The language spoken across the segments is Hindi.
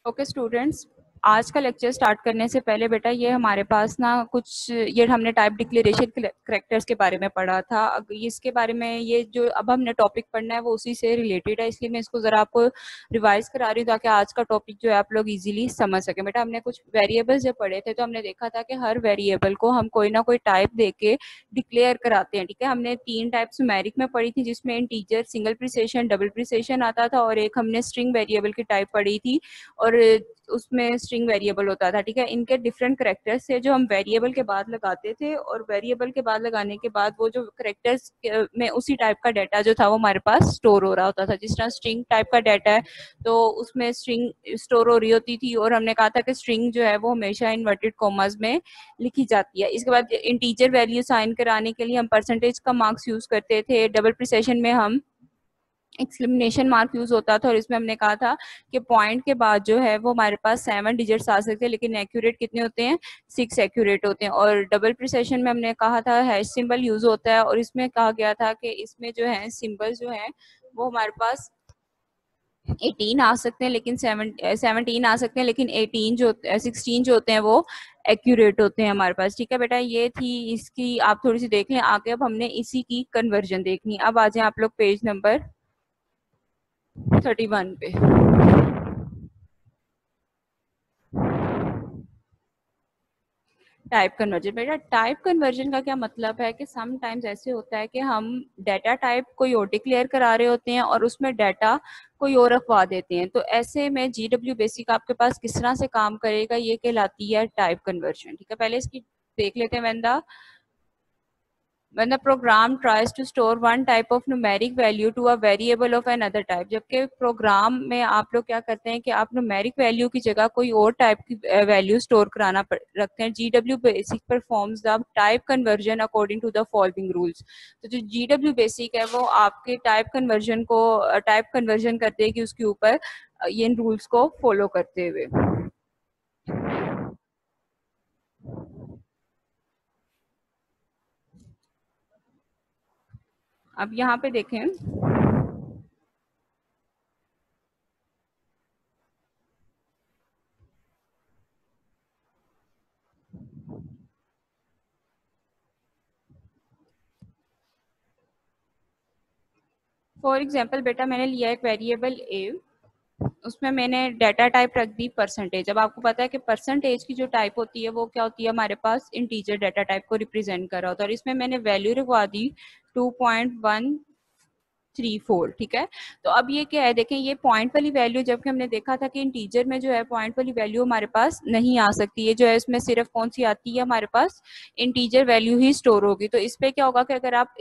ओके स्टूडेंट्स, आज का लेक्चर स्टार्ट करने से पहले बेटा ये हमारे पास ना कुछ ये हमने टाइप डिक्लेरेशन करेक्टर्स के बारे में पढ़ा था। इसके बारे में ये जो अब हमने टॉपिक पढ़ना है वो उसी से रिलेटेड है, इसलिए मैं इसको ज़रा आपको रिवाइज करा रही हूँ ताकि आज का टॉपिक जो है आप लोग इजीली समझ सकें। बेटा हमने कुछ वेरिएबल्स जब पढ़े थे तो हमने देखा था कि हर वेरिएबल को हम कोई ना कोई टाइप दे के डिक्लेयर कराते हैं। ठीक है, हमने 3 टाइप्स न्यूमेरिक में पढ़ी थी जिसमें integer, single precision, double precision आता था, और एक हमने स्ट्रिंग वेरिएबल की टाइप पढ़ी थी और उसमें स्ट्रिंग वेरिएबल होता था। ठीक है, इनके डिफरेंट करेक्टर्स थे जो हम वेरिएबल के बाद लगाते थे, और वेरिएबल के बाद लगाने के बाद वो जो करेक्टर्स में उसी टाइप का डाटा जो था वो हमारे पास स्टोर हो रहा होता था। जिस तरह स्ट्रिंग टाइप का डाटा है तो उसमें स्ट्रिंग स्टोर हो रही होती थी, और हमने कहा था कि स्ट्रिंग जो है वो हमेशा इन्वर्टेड कॉमास में लिखी जाती है। इसके बाद इंटीजर वैल्यू साइन कराने के लिए हम परसेंटेज का मार्क्स यूज करते थे। डबल प्रिसेशन में हम एक्सक्लेमेशन मार्क यूज होता था, और इसमें हमने कहा था कि पॉइंट के बाद जो है वो हमारे पास 7 डिजिट्स आ सकते हैं, लेकिन एक्यूरेट कितने होते हैं, 6 एक्यूरेट होते हैं। और डबल प्रिसेशन में हमने कहा था हैश सिंबल यूज होता है, और इसमें कहा गया था कि इसमें जो है सिंबल जो है वो हमारे पास 18 आ सकते हैं, लेकिन 17 आ सकते हैं, लेकिन 18 जो 16 जो होते हैं वो एक्यूरेट होते हैं हमारे पास। ठीक है बेटा, ये थी इसकी, आप थोड़ी सी देख लें आगे। अब हमने इसी की कन्वर्जन देखनी। अब आ जाए आप लोग पेज नंबर 31 पे। टाइप कन्वर्जन, बेटा टाइप कन्वर्जन का क्या मतलब है कि समटाइम्स ऐसे होता है कि हम डाटा टाइप कोई और डिक्लेयर करा रहे होते हैं और उसमें डाटा कोई और रखवा देते हैं। तो ऐसे में जीडब्ल्यू बेसिक आपके पास किस तरह से काम करेगा, ये कहलाती है टाइप कन्वर्जन। ठीक है, पहले इसकी देख लेते हैं। when the program tries to store one type of numeric value to a variable of another type, जबकि प्रोग्राम में आप लोग क्या करते हैं कि आप न्यूमेरिक वैल्यू की जगह कोई और टाइप की वैल्यू स्टोर कराना रखते हैं। GW basic performs the type conversion according to the following rules. तो जो जीडब्ल्यू बेसिक है वो आपके टाइप कन्वर्जन कर देगी उसके ऊपर इन रूल्स को फॉलो करते हुए। अब यहाँ पे देखें, फॉर एग्जाम्पल बेटा मैंने लिया एक वेरिएबल ए, उसमें मैंने डाटा टाइप रख दी परसेंटेज। अब आपको पता है कि परसेंटेज की जो टाइप होती है वो क्या होती है, हमारे पास इंटीजर डाटा टाइप को रिप्रेजेंट कर रहा होता है, और इसमें मैंने वैल्यू रखवा दी 2.134। ठीक है, तो अब ये क्या है, देखें ये पॉइंट वाली वैल्यू, जबकि हमने देखा था कि इंटीजर में जो है पॉइंट वाली वैल्यू हमारे पास नहीं आ सकती है। जो है इसमें सिर्फ कौन सी आती है, हमारे पास इंटीजर वैल्यू ही स्टोर होगी। तो इस पे क्या होगा कि अगर आप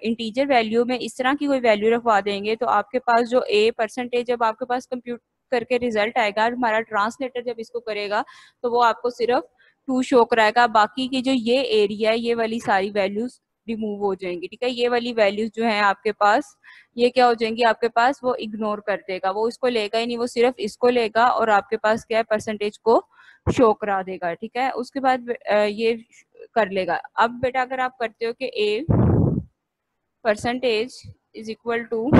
इंटीजर वैल्यू में इस तरह की कोई वैल्यू रखवा देंगे तो आपके पास जो ए परसेंटेज जब आपके पास कंप्यूट करके रिजल्ट आएगा, हमारा ट्रांसलेटर जब इसको करेगा तो वो आपको सिर्फ 2 शो कराएगा। बाकी की जो ये एरिया है ये वाली सारी वैल्यूज रिमूव हो जाएंगी। ठीक है, ये वाली वैल्यूज जो है आपके पास ये क्या हो जाएंगी, आपके पास वो इग्नोर कर देगा, वो इसको लेगा ही नहीं, वो सिर्फ इसको लेगा और आपके पास क्या है परसेंटेज को शो करा देगा। ठीक है, उसके बाद ये कर लेगा। अब बेटा अगर आप करते हो कि A percentage is equal to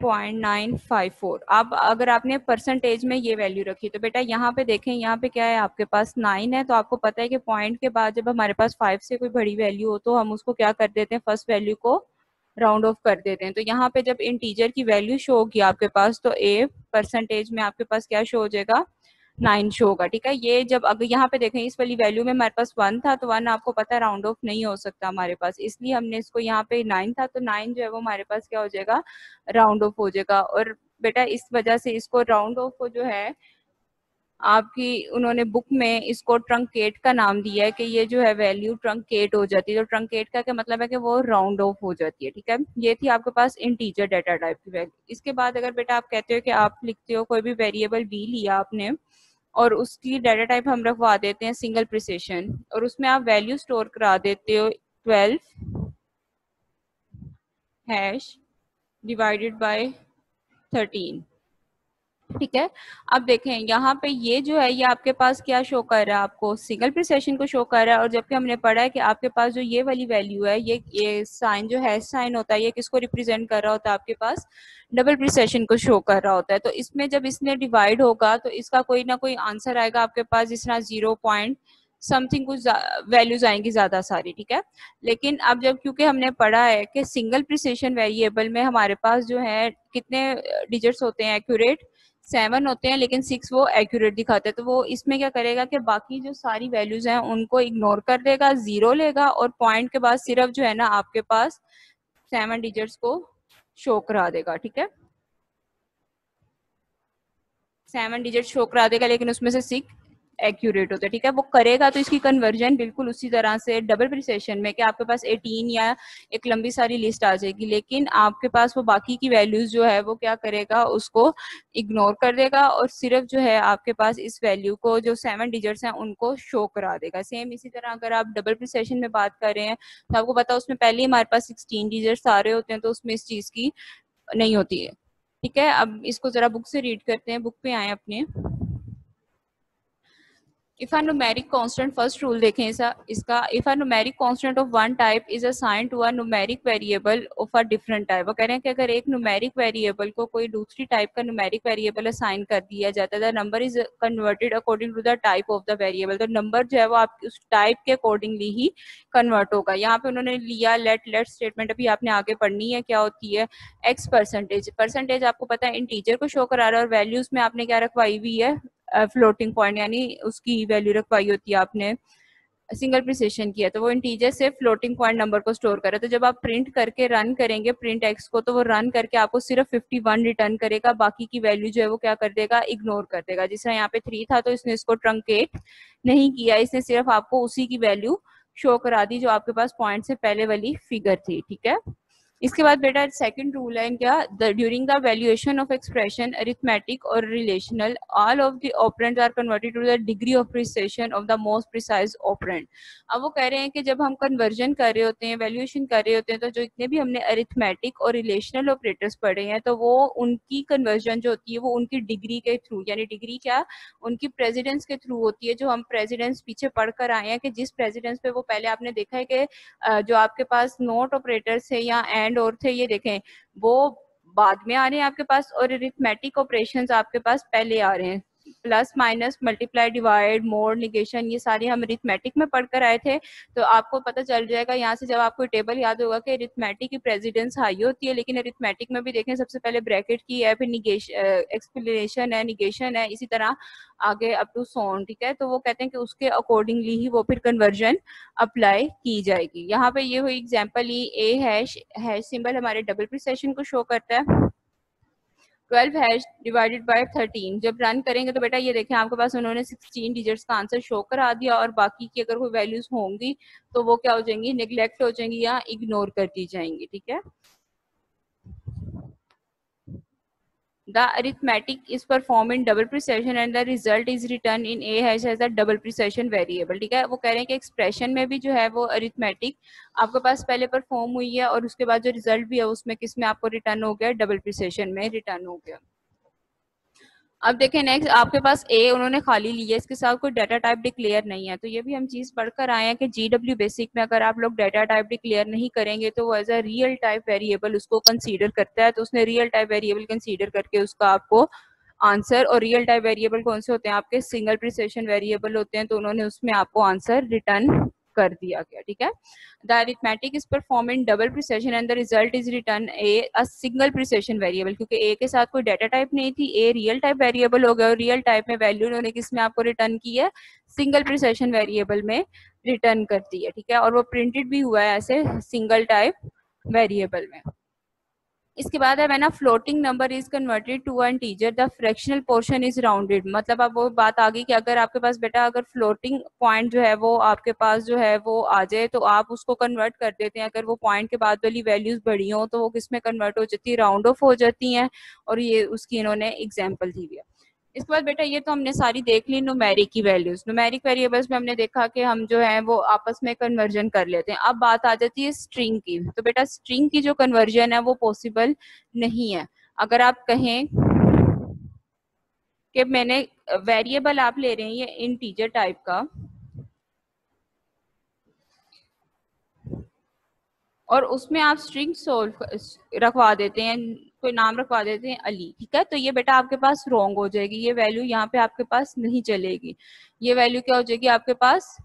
8.954, अब अगर आपने परसेंटेज में ये वैल्यू रखी तो बेटा यहाँ पे देखें, यहाँ पे क्या है आपके पास 9 है। तो आपको पता है कि पॉइंट के बाद जब हमारे पास 5 से कोई बड़ी वैल्यू हो तो हम उसको क्या कर देते हैं, फर्स्ट वैल्यू को राउंड ऑफ कर देते हैं। तो यहाँ पे जब इंटीजर की वैल्यू शो होगी आपके पास तो ए परसेंटेज में आपके पास क्या शो हो जाएगा, 9 शो होगा। ठीक है, ये जब अगर यहाँ पे देखें इस वाली वैल्यू में हमारे पास 1 था तो 1 आपको पता है राउंड ऑफ नहीं हो सकता हमारे पास, इसलिए हमने इसको यहाँ पे 9 था तो 9 जो है वो हमारे पास क्या हो जाएगा, राउंड ऑफ हो जाएगा। और बेटा इस वजह से इसको राउंड ऑफ को जो है आपकी उन्होंने बुक में इसको ट्रंकेट का नाम दिया है कि ये जो है वैल्यू ट्रंकेट हो जाती है। तो ट्रंकेट का क्या मतलब है कि वो राउंड ऑफ हो जाती है। ठीक है, ये थी आपके पास इंटीजर डाटा टाइप की वैल्यू। इसके बाद अगर बेटा आप कहते हो कि आप लिखते हो कोई भी वेरिएबल बी लिया आपने और उसकी डाटा टाइप हम रखवा देते हैं सिंगल प्रिसिशन, और उसमें आप वैल्यू स्टोर करा देते हो 12 हैश डिवाइडेड बाय 13। ठीक है। अब देखें यहाँ पे ये जो है ये आपके पास क्या शो कर रहा है, आपको सिंगल प्रिसेशन को शो कर रहा है, और जबकि हमने पढ़ा है कि आपके पास जो ये वाली वैल्यू है, ये साइन जो है साइन होता है, ये किसको रिप्रेजेंट कर रहा होता है, आपके पास डबल प्रिसेशन को शो कर रहा होता है। तो इसमें जब इसमें डिवाइड होगा तो इसका कोई ना कोई आंसर आएगा आपके पास, जिस तरह 0 पॉइंट समथिंग कुछ वैल्यूज आएंगी ज्यादा सारी, ठीक है। लेकिन अब जब क्योंकि हमने पढ़ा है कि सिंगल प्रिसिशन वेरिएबल में हमारे पास जो है कितने डिजिट्स होते हैं एक्यूरेट, 7 होते हैं, लेकिन 6 वो एक्यूरेट दिखाते हैं। तो वो इसमें क्या करेगा कि बाकी जो सारी वैल्यूज हैं उनको इग्नोर कर देगा, 0 लेगा, और पॉइंट के बाद सिर्फ जो है ना आपके पास 7 डिजिट्स को शो करा देगा, ठीक है। 7 डिजिट शो करा देगा, लेकिन उसमें से 6 एक्यूरेट होता है, ठीक है। वो करेगा तो इसकी कन्वर्जन बिल्कुल उसी तरह से डबल प्रिसेशन में कि आपके पास 18 या एक लंबी सारी लिस्ट आ जाएगी, लेकिन आपके पास वो बाकी की वैल्यूज जो है वो क्या करेगा, उसको इग्नोर कर देगा, और सिर्फ जो है आपके पास इस वैल्यू को जो 7 डिजिट्स हैं उनको शो करा देगा। सेम इसी तरह अगर आप डबल प्रिसेशन में बात कर रहे हैं तो आपको पता है उसमें पहले ही हमारे पास 16 डिजिट्स आ रहे होते हैं, तो उसमें इस चीज की नहीं होती है, ठीक है। अब इसको जरा बुक से रीड करते हैं, बुक पे आए अपने। If a numeric constant, first rule देखें इसका if a numeric constant of one type is assigned to a numeric variable of a different type. वो कह रहे हैं कि अगर एक न्यूमेरिक वेरिएबल को कोई दूसरी टाइप का न्यूमेरिक वेरिएबल असाइन कर दिया जाता है, the number is converted according to the type of the variable. तो नंबर जो है वो आप उस टाइप के अकॉर्डिंगली ही कन्वर्ट होगा। यहाँ पे उन्होंने लिया लेट स्टेटमेंट, अभी आपने आगे पढ़नी है, क्या होती है एक्स परसेंटेज। परसेंटेज आपको पता है इंटीजर को शो करा रहा है, और वैल्यूज में आपने क्या रखवाई हुई है, फ्लोटिंग पॉइंट, यानी उसकी वैल्यू रखवाई होती है आपने, सिंगल प्रिसिशन किया तो वो इंटीजर से फ्लोटिंग पॉइंट नंबर को स्टोर करे। तो जब आप प्रिंट करके रन करेंगे प्रिंट एक्स को, तो वो रन करके आपको सिर्फ 51 रिटर्न करेगा, बाकी की वैल्यू जो है वो क्या कर देगा, इग्नोर कर देगा। जिस तरह यहाँ पे 3 था तो इसने इसको ट्रंकेट नहीं किया, इसने सिर्फ आपको उसी की वैल्यू शो करा दी जो आपके पास पॉइंट से पहले वाली फिगर थी, ठीक है। इसके बाद बेटा सेकंड रूल है क्या, during the valuation of expression arithmetic और relational all of the operands are converted to the degree of precision of the most precise operand. अब वो कह रहे हैं कि जब हम कन्वर्जन कर रहे होते हैं, वैल्यूएशन कर रहे होते हैं, तो जो इतने भी हमने अरिथमेटिक और रिलेशनल ऑपरेटर्स पढ़े हैं, तो वो उनकी कन्वर्जन जो होती है वो उनकी डिग्री के थ्रू, यानी डिग्री क्या, उनकी प्रेसिडेंस के थ्रू होती है। जो हम प्रेसिडेंस पीछे पढ़कर आए हैं कि जिस प्रेसिडेंस पे वो पहले आपने देखा है कि जो आपके पास नोट ऑपरेटर्स थे या एंड और थे, ये देखें वो बाद में आ रहे हैं आपके पास, और अरिथमेटिक ऑपरेशंस आपके पास पहले आ रहे हैं। Plus minus multiply divide mode negation, ये सारे हम अरिथमेटिक में पढ़कर आए थे। तो आपको पता चल जाएगा यहाँ से, जब आपको टेबल याद होगा कि अरिथमेटिक की प्रेसिडेंस हाई होती है, लेकिन अरिथमेटिक में भी देखें सबसे पहले ब्रैकेट की है, फिर निगेशन एक्सप्लेनेशन है, निगेशन है, इसी तरह आगे अप टू सोन, ठीक है। तो वो कहते हैं कि उसके अकॉर्डिंगली ही वो फिर कन्वर्जन अप्लाई की जाएगी। यहाँ पे ये हुई एग्जांपल, ही ए हैश हैश सिंबल हमारे डबल प्रिसेशन को शो करता है, 12 हैश डिवाइडेड बाय 13। जब रन करेंगे तो बेटा ये देखें आपके पास उन्होंने 16 डिजिट्स का आंसर शो करा दिया, और बाकी की अगर कोई वैल्यूज होंगी तो वो क्या हो जाएंगी, निगलेक्ट हो जाएंगी या इग्नोर कर दी जाएंगी, ठीक है। The arithmetic is performed in double precision and the result is written in A hash as a double precision variable, ठीक है। वो कह रहे हैं कि एक्सप्रेशन में भी जो है वो अरिथमेटिक आपके पास पहले परफॉर्म हुई है, और उसके बाद जो रिजल्ट भी है उसमें किसमें आपको रिटर्न हो गया, डबल प्रिसिशन में रिटर्न हो गया। अब देखें नेक्स्ट आपके पास ए उन्होंने खाली ली है, इसके साथ कोई डाटा टाइप डिक्लेयर नहीं है। तो ये भी हम चीज पढ़कर आए हैं कि जीडब्ल्यू बेसिक में अगर आप लोग डाटा टाइप डिक्लेयर नहीं करेंगे तो वो as a real type variable उसको कंसीडर करता है। तो उसने रियल टाइप वेरिएबल कंसीडर करके उसका आपको आंसर, और रियल टाइप वेरिएबल कौन से होते हैं आपके, सिंगल प्रिसिशन वेरिएबल होते हैं, तो उन्होंने उसमें आपको आंसर रिटर्न कर दिया गया, ठीक है। The arithmetic is perform in double precision and the result is return A a single precision variable, क्योंकि ए के साथ कोई डाटा टाइप नहीं थी, ए रियल टाइप वेरिएबल हो गया, और रियल टाइप में वैल्यू उन्होंने किस में आपको रिटर्न की है, सिंगल प्रिसिशन वेरिएबल में रिटर्न कर दी है, ठीक है। और वो प्रिंटेड भी हुआ है ऐसे सिंगल टाइप वेरिएबल में। इसके बाद है ना floating number is converted to an integer, the fractional portion is rounded. मतलब अब वो बात आ गई कि अगर आपके पास बेटा अगर फ्लोटिंग पॉइंट जो है वो आपके पास जो है वो आ जाए तो आप उसको कन्वर्ट कर देते हैं। अगर वो पॉइंट के बाद वाली वैल्यूज बड़ी हो तो वो किस में कन्वर्ट हो जाती है, राउंड ऑफ हो जाती हैं, और ये उसकी इन्होंने एग्जाम्पल दी हुई है। इसके बाद बेटा ये तो हमने सारी देख ली न्यूमेरिक की वैल्यूज। न्यूमेरिक वेरिएबल्स में हमने देखा कि हम जो है वो आपस में कन्वर्जन कर लेते हैं। अब बात आ जाती है स्ट्रिंग की। तो बेटा स्ट्रिंग की जो कन्वर्जन है वो पॉसिबल नहीं है। अगर आप कहें कि मैंने वेरिएबल आप ले रहे हैं ये इंटीजर टाइप का, और उसमें आप स्ट्रिंग सोल्व रखवा देते हैं, कोई नाम रखवा देते हैं अली, ठीक है, तो ये बेटा आपके पास रॉन्ग हो जाएगी, ये वैल्यू यहाँ पे आपके पास नहीं चलेगी, ये वैल्यू क्या हो जाएगी आपके पास,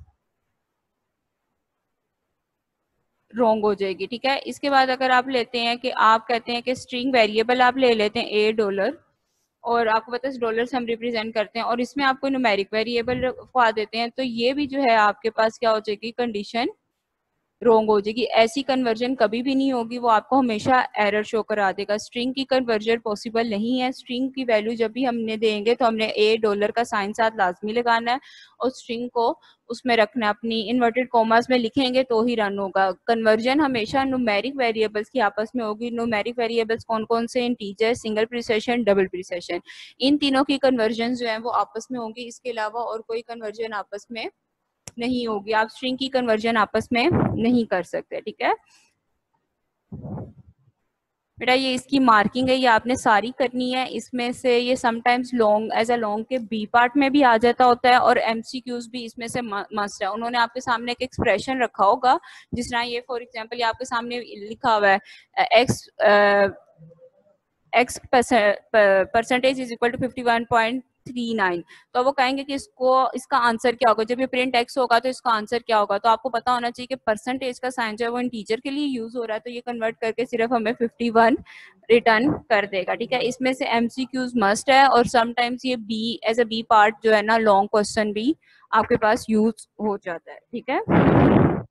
रॉन्ग हो जाएगी, ठीक है। इसके बाद अगर आप लेते हैं कि आप कहते हैं कि स्ट्रिंग वेरिएबल आप ले लेते हैं $, और आपको पता है डॉलर से हम रिप्रेजेंट करते हैं, और इसमें आपको न्यूमेरिक वेरिएबल रखवा देते हैं, तो ये भी जो है आपके पास क्या हो जाएगी, कंडीशन रोंग हो जाएगी। ऐसी कन्वर्जन कभी भी नहीं होगी, वो आपको हमेशा एरर शो करा देगा। स्ट्रिंग की कन्वर्जन पॉसिबल नहीं है। स्ट्रिंग की वैल्यू जब भी हमने देंगे तो हमने $, का साइन साथ लाजमी लगाना है, और स्ट्रिंग को उसमें रखना है, अपनी इन्वर्टेड कॉमर्स में लिखेंगे तो ही रन होगा। कन्वर्जन हमेशा न्यूमेरिक वेरिएबल्स की आपस में होगी। न्यूमेरिक वेरिएबल्स कौन कौन से, integer, single precision, double precision, इन तीनों की कन्वर्जन जो है वो आपस में होगी, इसके अलावा और कोई कन्वर्जन आपस में नहीं होगी। आप स्ट्रिंग की कन्वर्जन आपस में नहीं कर सकते, ठीक है बेटा। ये इसकी मार्किंग है, ये आपने सारी करनी है। इसमें से ये sometimes long as a long के बी पार्ट में भी आ जाता होता है, और एमसीक्यूज भी इसमें से मस्ट है। उन्होंने आपके सामने एक एक्सप्रेशन रखा होगा, जिस तरह ये फॉर एग्जांपल ये आपके सामने लिखा हुआ है x percentage is equal to 51.39, तो वो कहेंगे कि इसको इसका आंसर क्या होगा। जब ये प्रिंट एक्स होगा तो इसका आंसर क्या होगा, तो आपको पता होना चाहिए कि परसेंटेज का साइन जो है वो इंटीजर के लिए यूज हो रहा है, तो ये कन्वर्ट करके सिर्फ हमें 51 रिटर्न कर देगा, ठीक है। इसमें से एमसीक्यूज मस्ट है, और समटाइम्स ये B as a B part जो है ना, लॉन्ग क्वेश्चन भी आपके पास यूज हो जाता है, ठीक है।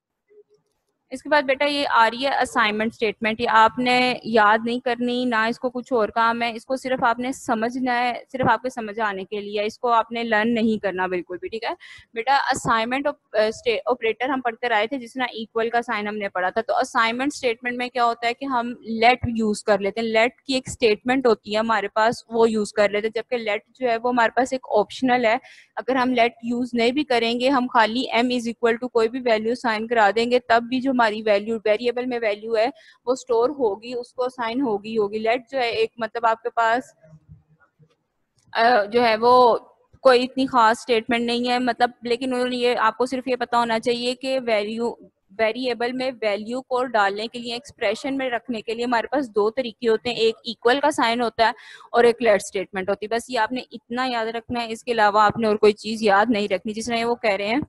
इसके बाद बेटा ये आ रही है असाइनमेंट स्टेटमेंट। ये आपने याद नहीं करनी, ना इसको कुछ और काम है, इसको सिर्फ आपने समझना है, सिर्फ आपके समझ आने के लिए, इसको आपने लर्न नहीं करना बिल्कुल भी, ठीक है बेटा। असाइनमेंट ऑपरेटर हम पढ़कर आए थे, जिसमें इक्वल का साइन हमने पढ़ा था। तो असाइनमेंट स्टेटमेंट में क्या होता है कि हम लेट यूज कर लेते हैं, लेट की एक स्टेटमेंट होती है हमारे पास, वो यूज कर लेते हैं, जबकि लेट जो है वो हमारे पास एक ऑप्शनल है। अगर हम लेट यूज नहीं भी करेंगे, हम खाली m इज इक्वल टू कोई भी वैल्यू साइन करा देंगे, तब भी जो हमारी वैल्यू वेरिएबल में वैल्यू है वो स्टोर होगी, उसको साइन होगी। लेट जो है एक मतलब आपके पास जो है वो कोई इतनी खास स्टेटमेंट नहीं है, मतलब, लेकिन उन्होंने ये आपको सिर्फ ये पता होना चाहिए कि वेरिएबल में वैल्यू को डालने के लिए, एक्सप्रेशन में रखने के लिए हमारे पास दो तरीके होते हैं, एक इक्वल का साइन होता है और एक लेट स्टेटमेंट होती है। बस ये आपने इतना याद रखना है, इसके अलावा आपने और कोई चीज याद नहीं रखनी। जिस तरह वो कह रहे हैं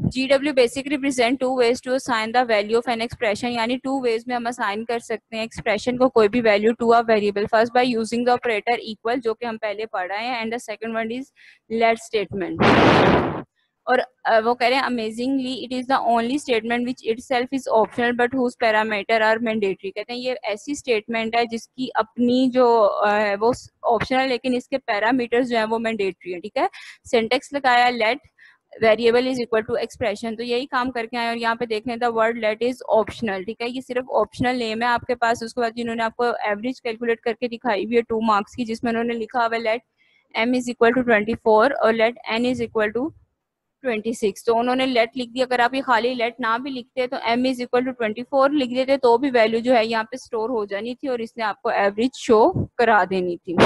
GW basic represent two ways to assign the value of an expression, यानी टू वेज में हम असाइन कर सकते हैं एक्सप्रेशन को कोई भी value to a variable. First by using the operator equal, जो कि हम पहले पढ़ रहे हैं, and the second one is let statement. और वो कह रहे हैं amazingly it is the only statement which itself is optional but whose parameter are mandatory. कहते हैं ये ऐसी स्टेटमेंट है जिसकी अपनी जो है वो ऑप्शनल, लेकिन इसके पैरामीटर्स जो है वो मैंडेटरी है, ठीक है। सिंटेक्स लगाया let variable is equal to expression, तो यही काम करके आए, और यहाँ पे देख लें the word let is optional, ठीक है। ये सिर्फ ऑप्शनल नेम है आपके पास। उसके बाद जिन्होंने आपको एवरेज कैलकुलेट करके दिखाई हुई है 2 मार्क्स की, जिसमें उन्होंने लिखा हुआ let m is equal to 24 और let n is equal to 26, तो उन्होंने लेट लिख दिया। अगर आप ये खाली लेट ना भी लिखते तो m इज इक्वल टू 24 लिख देते, तो भी वैल्यू जो है यहाँ पे स्टोर हो जानी थी, और इसने आपको एवरेज शो करा देनी थी।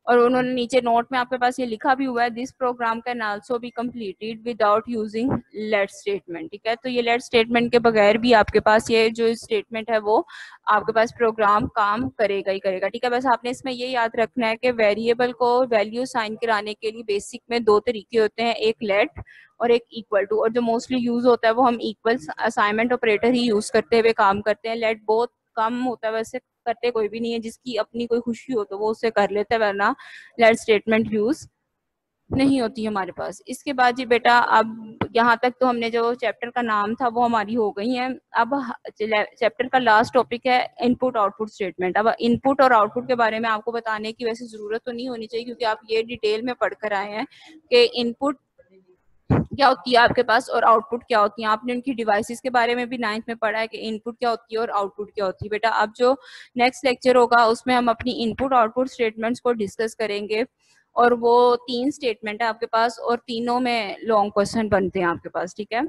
और उन्होंने नीचे नोट में आपके पास ये लिखा भी हुआ है, this program can also be completed without using let statement, ठीक है। तो ये लेट स्टेटमेंट के बगैर भी आपके पास ये जो स्टेटमेंट है वो आपके पास प्रोग्राम काम करेगा ही करेगा, ठीक है। बस आपने इसमें ये याद रखना है कि वेरिएबल को वैल्यू साइन कराने के लिए बेसिक में दो तरीके होते हैं, एक लेट और एक इक्वल टू, और जो मोस्टली यूज होता है वो हम इक्वल असाइनमेंट ऑपरेटर ही यूज करते हुए काम करते हैं। लेट बहुत कम होता है, वैसे करते कोई भी नहीं है, जिसकी अपनी कोई खुशी हो तो वो उसे कर लेता है, वरना लेट स्टेटमेंट यूज नहीं होती हमारे पास। इसके बाद जी बेटा अब यहाँ तक तो हमने जो चैप्टर का नाम था वो हमारी हो गई है। अब चैप्टर का लास्ट टॉपिक है इनपुट आउटपुट स्टेटमेंट। अब इनपुट और आउटपुट के बारे में आपको बताने की वैसे जरूरत तो नहीं होनी चाहिए, क्योंकि आप ये डिटेल में पढ़कर आए हैं कि इनपुट क्या होती है आपके पास और आउटपुट क्या होती है। आपने उनकी डिवाइसेस के बारे में भी 9th में पढ़ा है कि इनपुट क्या होती है और आउटपुट क्या होती है। बेटा अब जो नेक्स्ट लेक्चर होगा उसमें हम अपनी इनपुट आउटपुट स्टेटमेंट्स को डिस्कस करेंगे, और वो 3 स्टेटमेंट है आपके पास, और तीनों में लॉन्ग क्वेश्चन बनते हैं आपके पास, ठीक है।